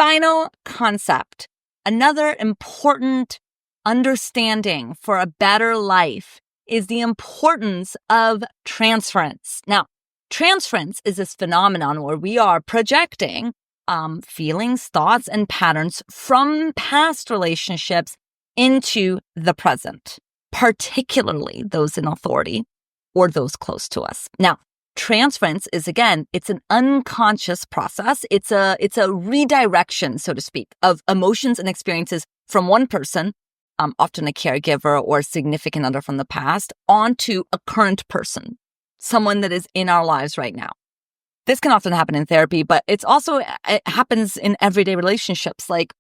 final concept, another important understanding for a better life, is the importance of transference. Now, transference is this phenomenon where we are projecting feelings, thoughts, and patterns from past relationships into the present, particularly those in authority or those close to us. Now, transference is, again, it's an unconscious process. It's a redirection, so to speak, of emotions and experiences from one person, often a caregiver or a significant other from the past, onto a current person, someone that is in our lives right now. This can often happen in therapy, but it happens in everyday relationships, like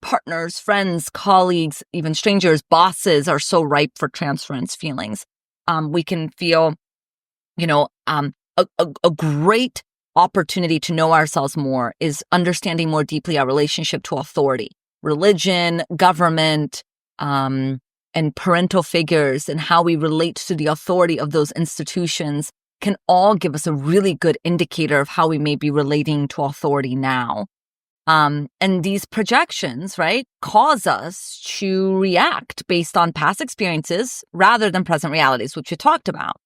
partners, friends, colleagues, even strangers. Bosses are so ripe for transference feelings. We can feel, a great opportunity to know ourselves more is understanding more deeply our relationship to authority, religion, government, and parental figures, and how we relate to the authority of those institutions can all give us a really good indicator of how we may be relating to authority now. And these projections, right, cause us to react based on past experiences rather than present realities, which we talked about.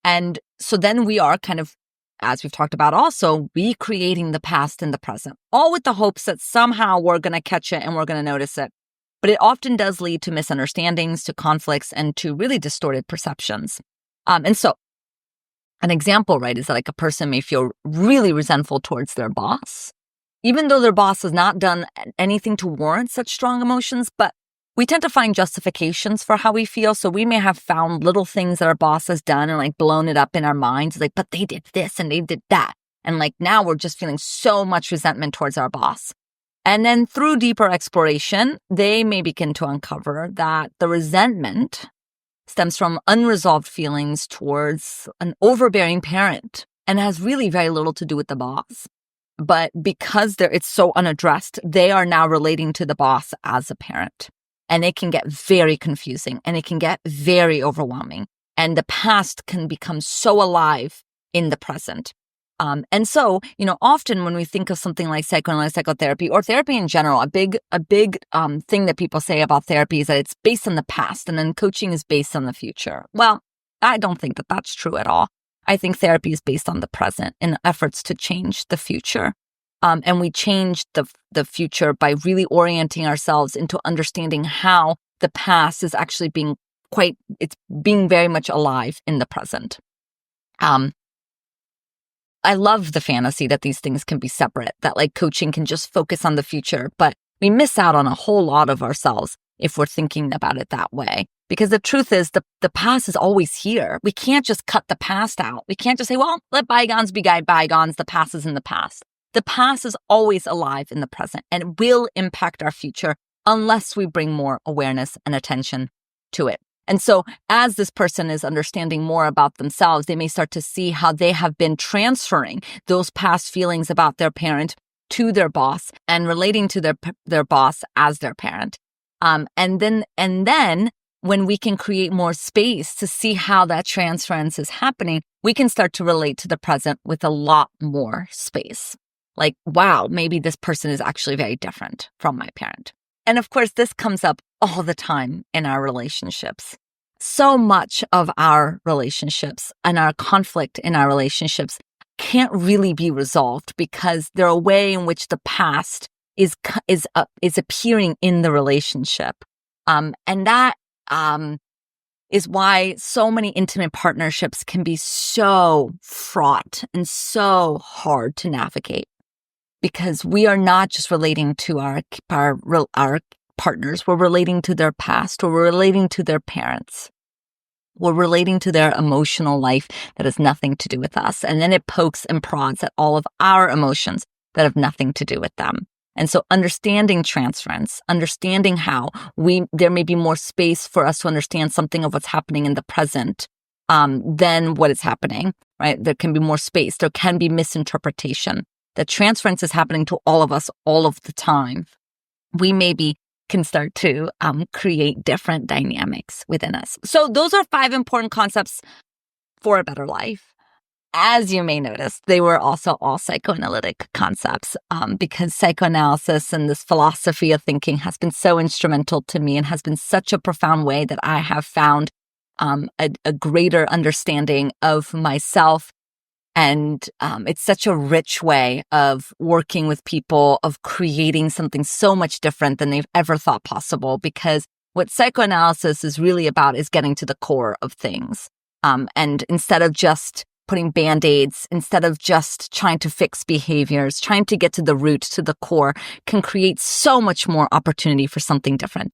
And so then we are kind of, as we've talked about also, recreating the past in the present, all with the hopes that somehow we're going to catch it and we're going to notice it. But it often does lead to misunderstandings, to conflicts, and to really distorted perceptions. And so an example, right, is that like a person may feel really resentful towards their boss, even though their boss has not done anything to warrant such strong emotions. But we tend to find justifications for how we feel. So we may have found little things that our boss has done and like blown it up in our minds, like, but they did this and they did that. And like now we're just feeling so much resentment towards our boss. And then through deeper exploration, they may begin to uncover that the resentment stems from unresolved feelings towards an overbearing parent and has really very little to do with the boss. But because it's so unaddressed, they are now relating to the boss as a parent. And it can get very confusing and it can get very overwhelming. And the past can become so alive in the present. And so, often when we think of something like psychoanalytic psychotherapy or therapy in general, a big thing that people say about therapy is that it's based on the past and then coaching is based on the future. Well, I don't think that that's true at all. I think therapy is based on the present in efforts to change the future. And we change the future by really orienting ourselves into understanding how the past is actually being very much alive in the present. I love the fantasy that these things can be separate, that like coaching can just focus on the future, but we miss out on a whole lot of ourselves if we're thinking about it that way. Because the truth is the past is always here. We can't just cut the past out. We can't just say, well, let bygones be bygones. The past is in the past. The past is always alive in the present and it will impact our future unless we bring more awareness and attention to it. And so as this person is understanding more about themselves, they may start to see how they have been transferring those past feelings about their parent to their boss and relating to their boss as their parent. And then when we can create more space to see how that transference is happening, we can start to relate to the present with a lot more space. Like, wow, maybe this person is actually very different from my parent. And of course, this comes up all the time in our relationships. So much of our relationships and our conflict in our relationships can't really be resolved because they're a way in which the past is appearing in the relationship. And that is why so many intimate partnerships can be so fraught and so hard to navigate. Because we are not just relating to our partners, we're relating to their past, or we're relating to their parents. We're relating to their emotional life that has nothing to do with us. And then it pokes and prods at all of our emotions that have nothing to do with them. And so understanding transference, understanding how there may be more space for us to understand something of what's happening in the present than what is happening, right? There can be more space. There can be misinterpretation. That transference is happening to all of us all of the time. We maybe can start to create different dynamics within us. So those are 5 important concepts for a better life. as you may notice, they were also all psychoanalytic concepts, because psychoanalysis and this philosophy of thinking has been so instrumental to me and has been such a profound way that I have found a greater understanding of myself. And it's such a rich way of working with people, of creating something so much different than they've ever thought possible. Because what psychoanalysis is really about is getting to the core of things. And instead of just putting band-aids, instead of just trying to fix behaviors, trying to get to the root, to the core, can create so much more opportunity for something different.